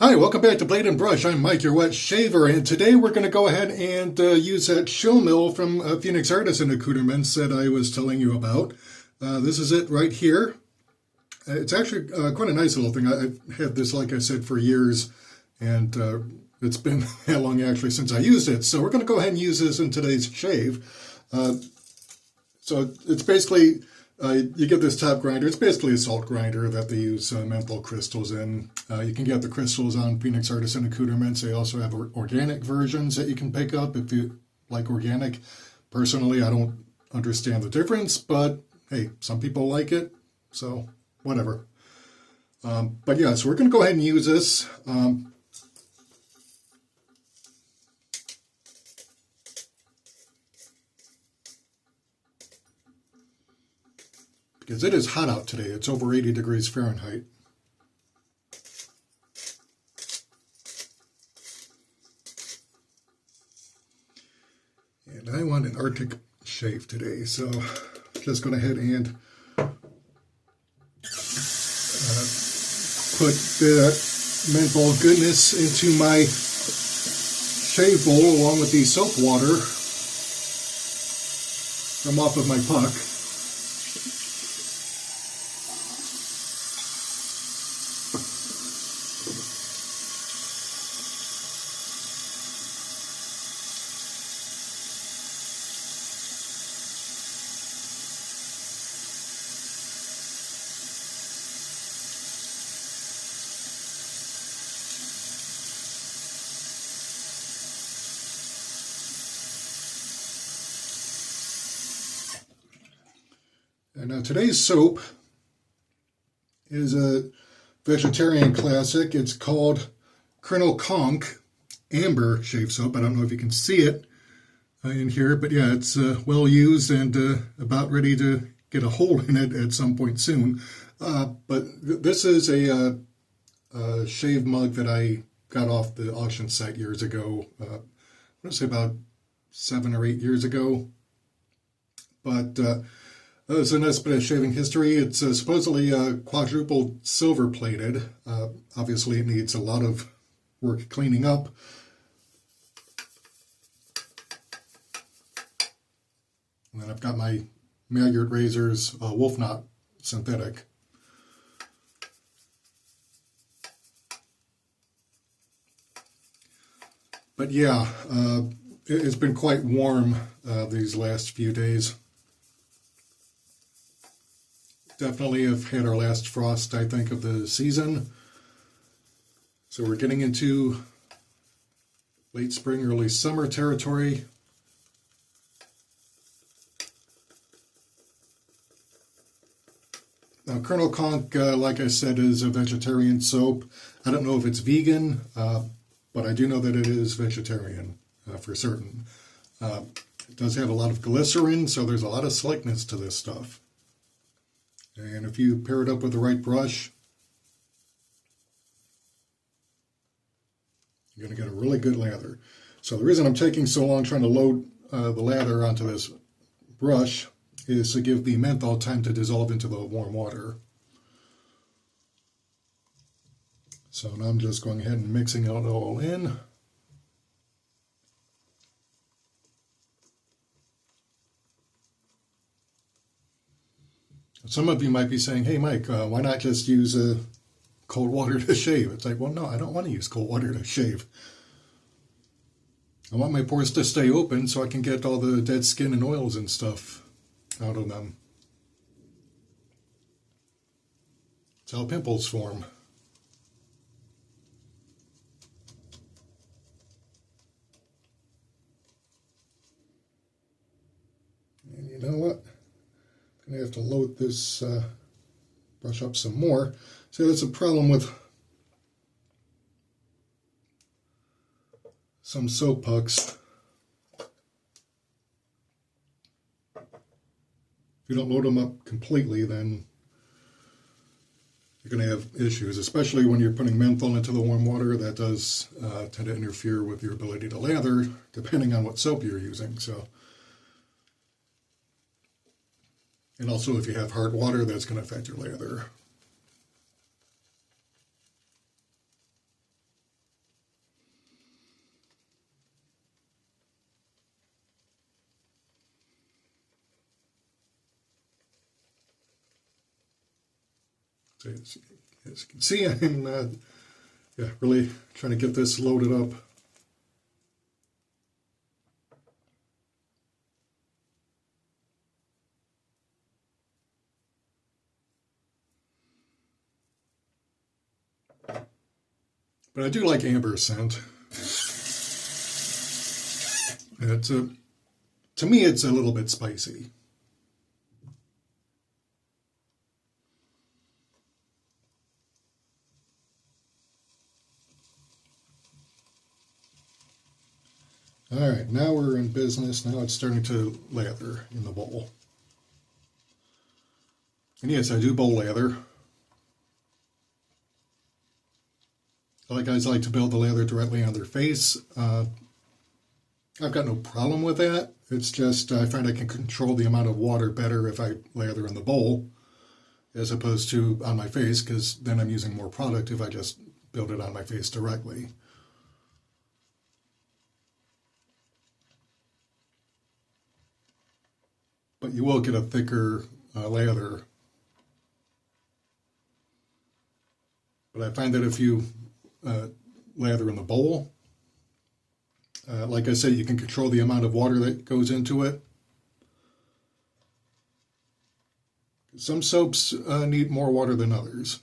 Hi, welcome back to Blade and Brush. I'm Mike, your wet shaver, and today we're going to go ahead and use that show mill from Phoenix Artisan Accoutrements that I was telling you about. This is it right here. It's actually quite a nice little thing. I've had this, like I said, for years, and it's been that long actually since I used it. So we're going to go ahead and use this in today's shave. So it's basically, you get this top grinder. It's basically a salt grinder that they use menthol crystals in. You can get the crystals on Phoenix Artisan Accoutrements. They also have organic versions that you can pick up if you like organic. Personally, I don't understand the difference, but hey, some people like it, so whatever. But yeah, so we're going to go ahead and use this. Because it is hot out today. It's over 80 degrees Fahrenheit. And I want an Arctic shave today, so just going ahead and put the menthol goodness into my shave bowl along with the soap water from off of my puck. And now today's soap is a vegetarian classic. It's called Conk Amber shave soap. I don't know if you can see it in here, but yeah, it's well used and about ready to get a hole in it at some point soon. But this is a shave mug that I got off the auction site years ago. I want to say about 7 or 8 years ago. But it's a nice bit of shaving history. It's supposedly quadruple silver plated. Obviously, it needs a lot of work cleaning up. And then I've got my Maggard Razors Wolf Knot synthetic. But yeah, it's been quite warm these last few days. Definitely have had our last frost, I think, of the season. So we're getting into late spring, early summer territory. Now, Conk, like I said, is a vegetarian soap. I don't know if it's vegan, but I do know that it is vegetarian for certain. It does have a lot of glycerin, so there's a lot of slickness to this stuff. And if you pair it up with the right brush, you're going to get a really good lather. So the reason I'm taking so long trying to load the lather onto this brush is to give the menthol time to dissolve into the warm water. So now I'm just going ahead and mixing it all in. Some of you might be saying, hey Mike, why not just use cold water to shave? It's like, well, no, I don't want to use cold water to shave. I want my pores to stay open so I can get all the dead skin and oils and stuff out of them. It's how pimples form. And you know what? I'm going to have to load this brush up some more. See, that's a problem with some soap pucks. If you don't load them up completely, then you're going to have issues, especially when you're putting menthol into the warm water. That does tend to interfere with your ability to lather, depending on what soap you're using. So, and also if you have hard water, that's going to affect your lather. So as you can see, I'm really trying to get this loaded up. But I do like amber scent. To me, it's a little bit spicy. All right, now we're in business. Now it's starting to lather in the bowl. And yes, I do bowl lather. A lot of guys like to build the lather directly on their face. I've got no problem with that. It's just I find I can control the amount of water better if I lather in the bowl as opposed to on my face, because then I'm using more product if I just build it on my face directly. But you will get a thicker lather. But I find that if you lather in the bowl, like I said, you can control the amount of water that goes into it. Some soaps need more water than others.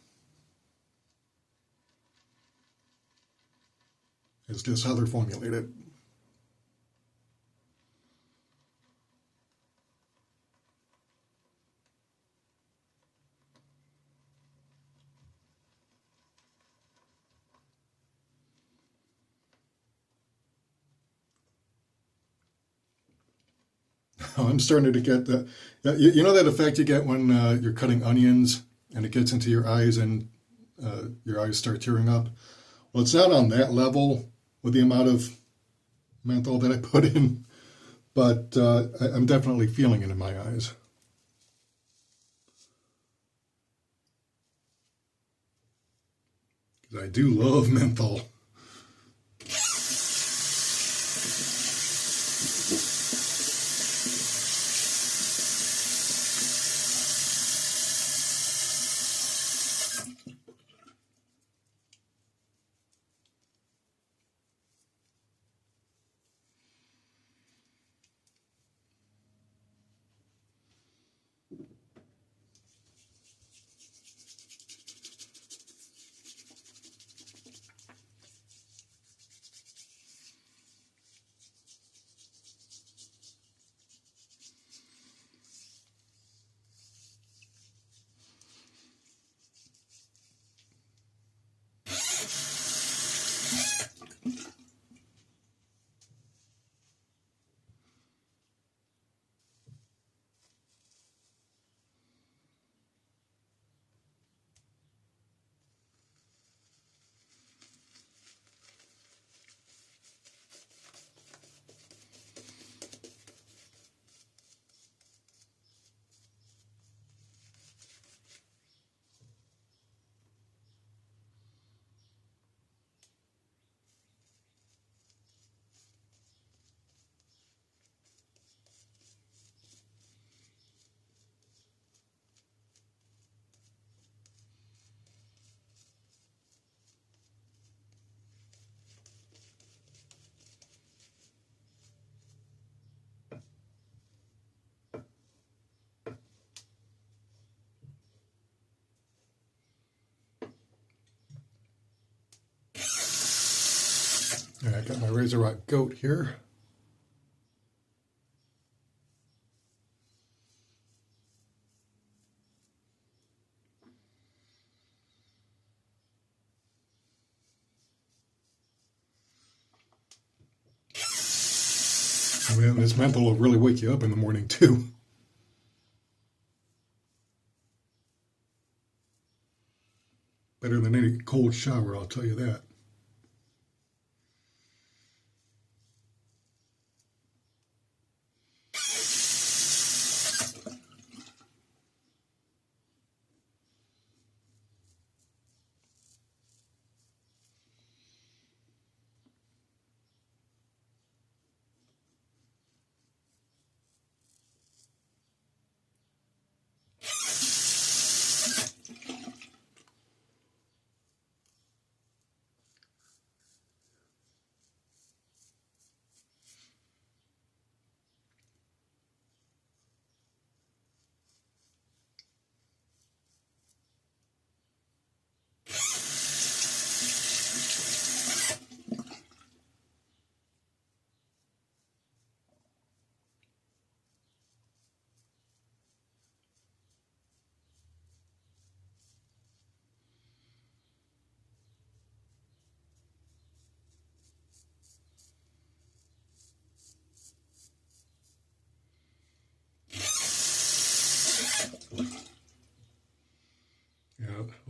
It's just how they're formulated. I'm starting to get the, you know that effect you get when you're cutting onions and it gets into your eyes and your eyes start tearing up? Well, it's not on that level with the amount of menthol that I put in, but I'm definitely feeling it in my eyes. Because I do love menthol. All right, I got my Razor Rock Goat here. I mean, this menthol will really wake you up in the morning too. Better than any cold shower, I'll tell you that.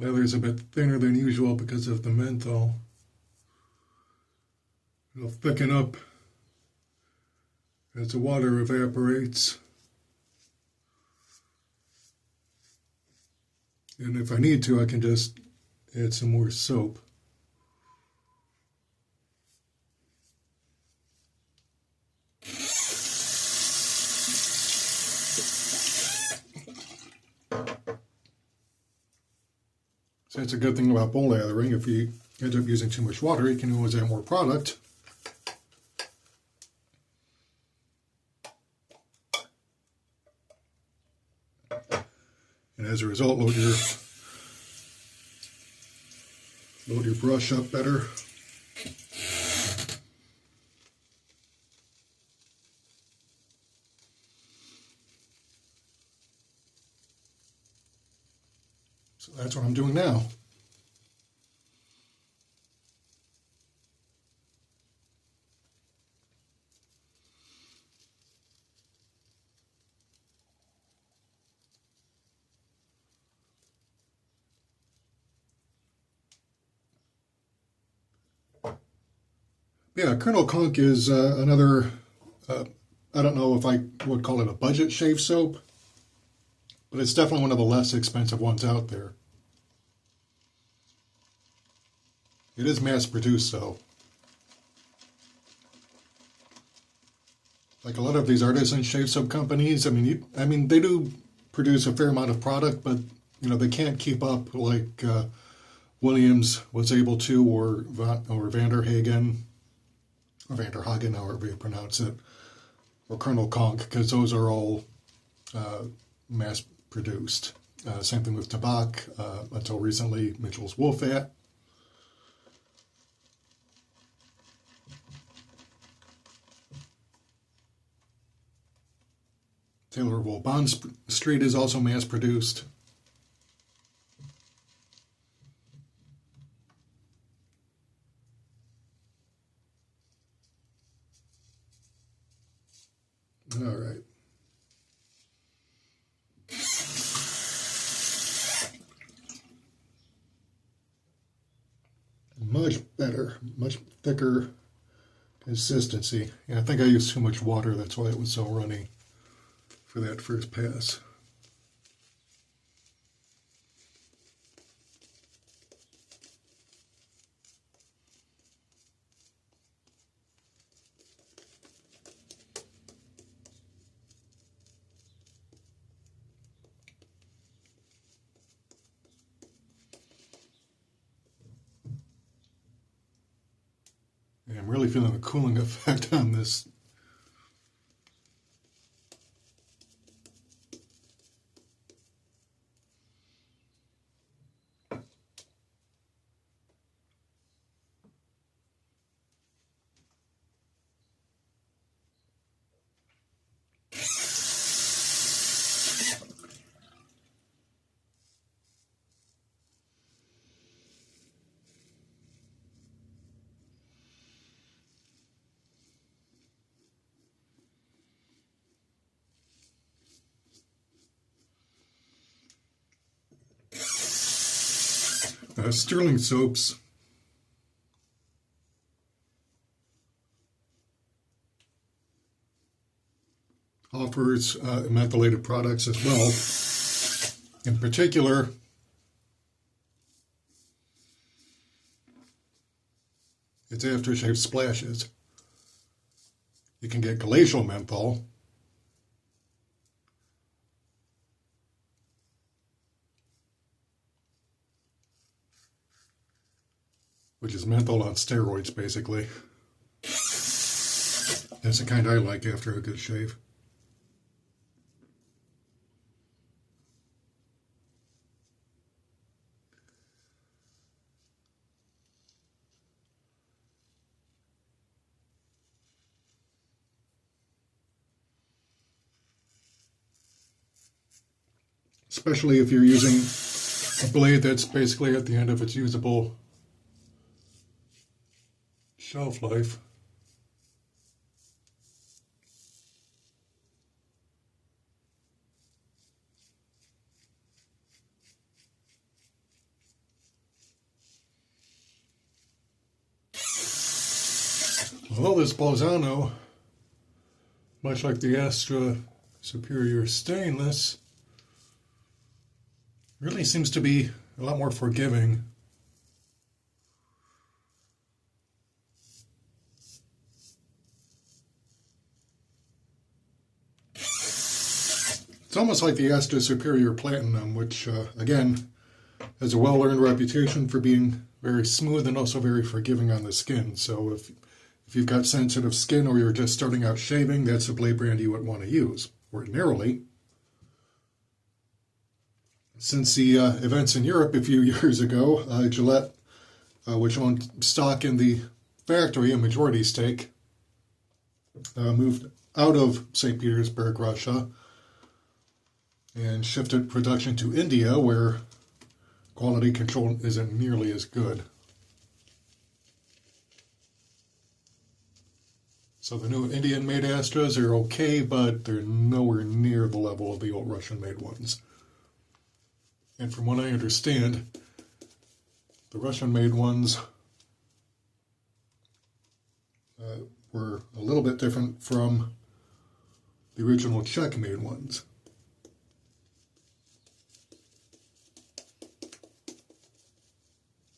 Leather's a bit thinner than usual because of the menthol. It'll thicken up as the water evaporates. And if I need to, I can just add some more soap. So that's a good thing about bowl lathering. If you end up using too much water, you can always add more product. And as a result, load your brush up better. So that's what I'm doing now. Yeah, Colonel Conk is another, I don't know if I would call it a budget shave soap, but it's definitely one of the less expensive ones out there. It is mass-produced, though. Like a lot of these artisan shave soap companies, I mean, they do produce a fair amount of product, but they can't keep up like Williams was able to, or Vanderhagen, or Vanderhagen, however you pronounce it, or Colonel Conk, because those are all mass-produced. Same thing with tobacco, until recently, Mitchell's Wolfat. Taylorville Bond Street is also mass-produced. All right. Much better, much thicker consistency. Yeah, I think I used too much water, that's why it was so runny for that first pass. And I'm really feeling the cooling effect on this. Sterling Soaps offers methylated products as well. In particular, its aftershave splashes. You can get glacial menthol, which is menthol on steroids, basically. That's the kind I like after a good shave. Especially if you're using a blade that's basically at the end of its usable shelf life. Although this Bolzano, much like the Astra Superior Stainless, really seems to be a lot more forgiving. It's almost like the Astra Superior Platinum, which, again, has a well-earned reputation for being very smooth and also very forgiving on the skin. So if you've got sensitive skin or you're just starting out shaving, that's a blade brand you would want to use. Ordinarily, since the events in Europe a few years ago, G.O.A.T, which owned stock in the factory, a majority stake, moved out of St. Petersburg, Russia, and shifted production to India, where quality control isn't nearly as good. So the new Indian-made Astras are okay, but they're nowhere near the level of the old Russian-made ones. And from what I understand, the Russian-made ones were a little bit different from the original Czech-made ones.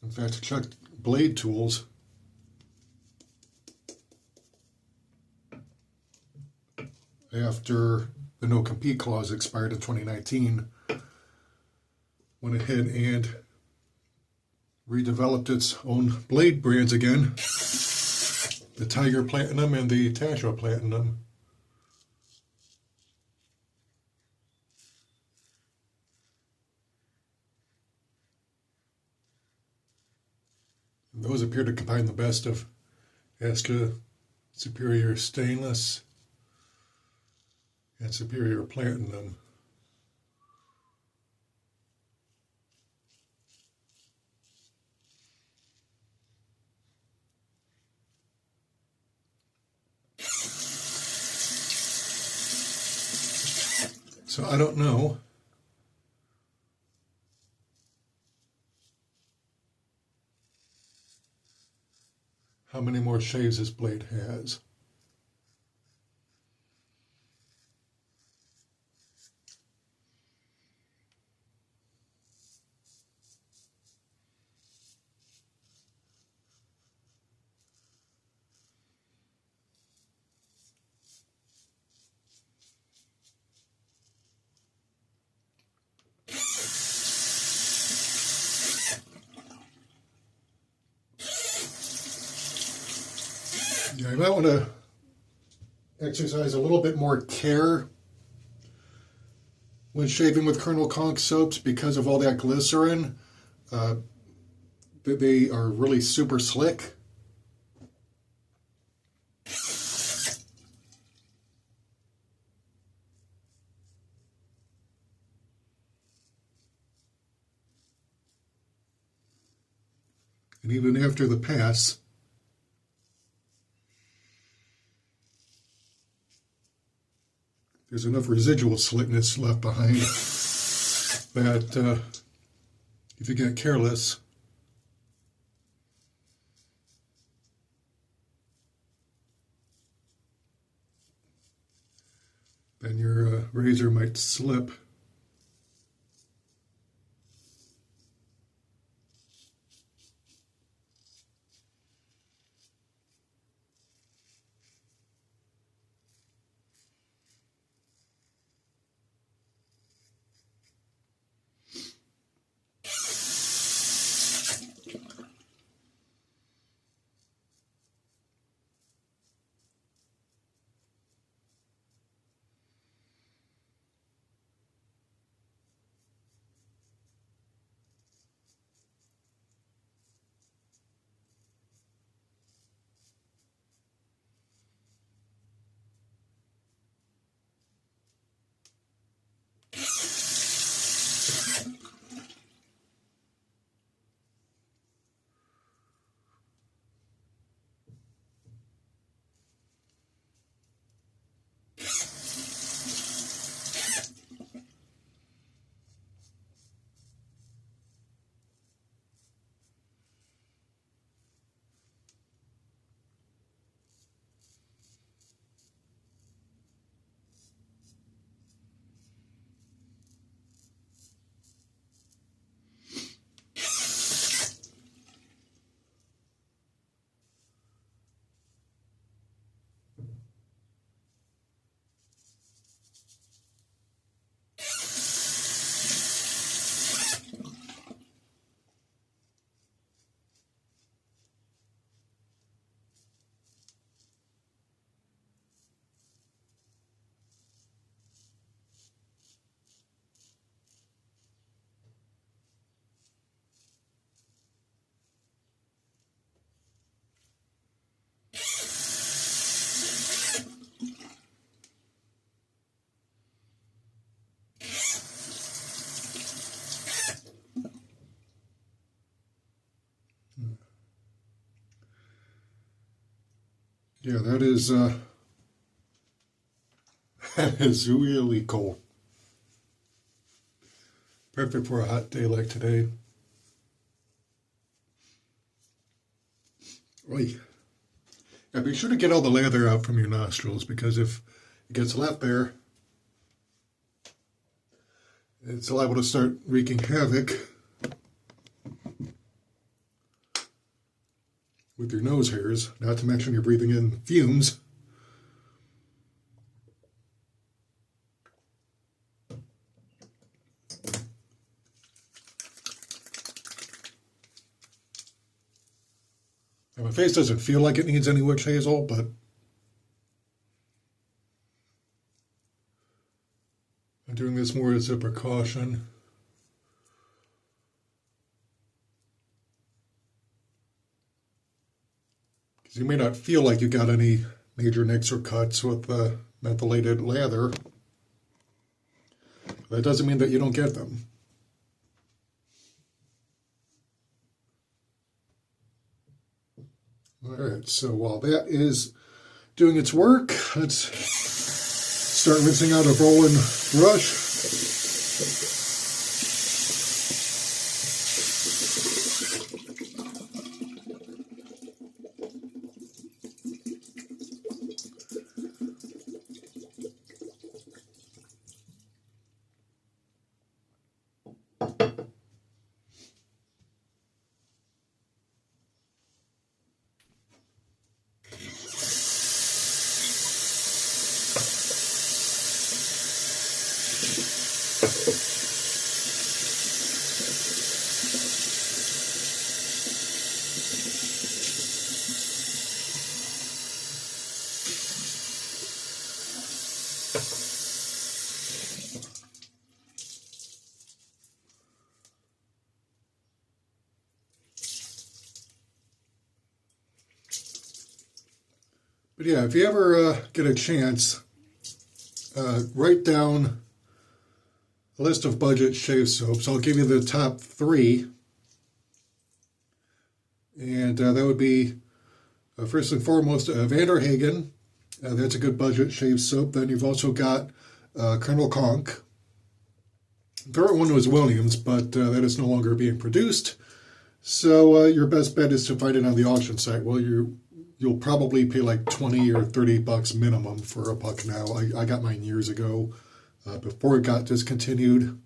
In fact, Czech blade tools after the no-compete clause expired in 2019, went ahead and redeveloped its own blade brands again, the Tiger Platinum and the Tasha Platinum. And those appear to combine the best of Astra Superior Stainless and Superior Platinum. So I don't know how many more shaves this blade has. Yeah, you might want to exercise a little bit more care when shaving with Colonel Conk soaps because of all that glycerin. They are really super slick. And even after the pass, there's enough residual slickness left behind that if you get careless, then your razor might slip. Yeah, that is that is really cold. Perfect for a hot day like today. Oy. Yeah, be sure to get all the leather out from your nostrils, because if it gets left there, it's liable to start wreaking havoc with your nose hairs, not to mention you're breathing in fumes. And my face doesn't feel like it needs any witch hazel, but I'm doing this more as a precaution. Because you may not feel like you got any major nicks or cuts with the methylated lather. That doesn't mean that you don't get them. Alright, so while that is doing its work, let's start rinsing out a bowl and brush. But yeah, if you ever get a chance, write down a list of budget shave soaps. I'll give you the top 3. And that would be, first and foremost, Vander Hagen. That's a good budget shave soap. Then you've also got Colonel Conk. The third one was Williams, but that is no longer being produced. So your best bet is to find it on the auction site. Well, you'll probably pay like 20 or 30 bucks minimum for a puck now. I got mine years ago, before it got discontinued.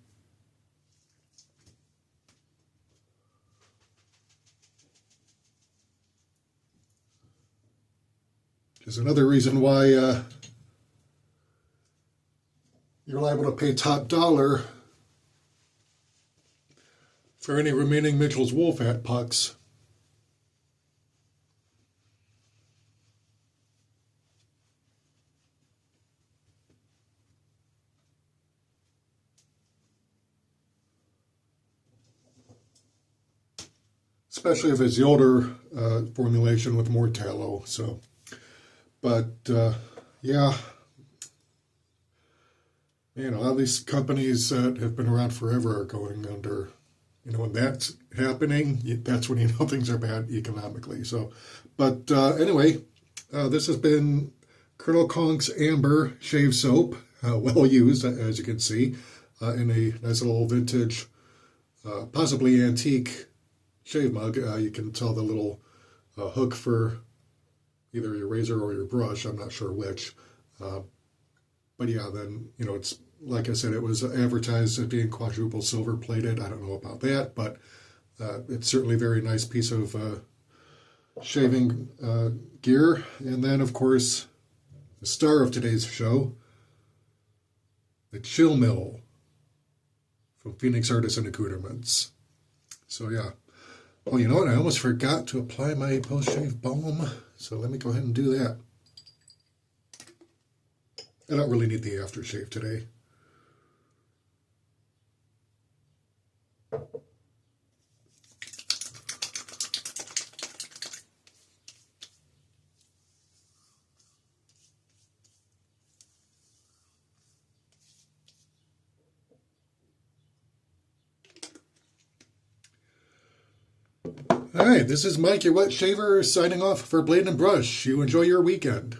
There's another reason why you're liable to pay top dollar for any remaining Mitchell's Wool Fat pucks. Especially if it's the older formulation with more tallow. So, but yeah, you know, all these companies that have been around forever are going under. You know, when that's happening, that's when you know things are bad economically. So, but anyway, this has been Colonel Conk's Amber Shave Soap, well used, as you can see, in a nice little vintage, possibly antique shave mug. You can tell the little hook for either your razor or your brush. I'm not sure which. But yeah, then, you know, it's, like I said, it was advertised as being quadruple silver plated. I don't know about that, but it's certainly a very nice piece of shaving gear. And then, of course, the star of today's show, the Chill Mill from Phoenix Artisan Accoutrements. So yeah. Oh, you know what? I almost forgot to apply my post-shave balm. So let me go ahead and do that. I don't really need the aftershave today. All right, this is Mike, your wet shaver, signing off for Blade and Brush. You enjoy your weekend.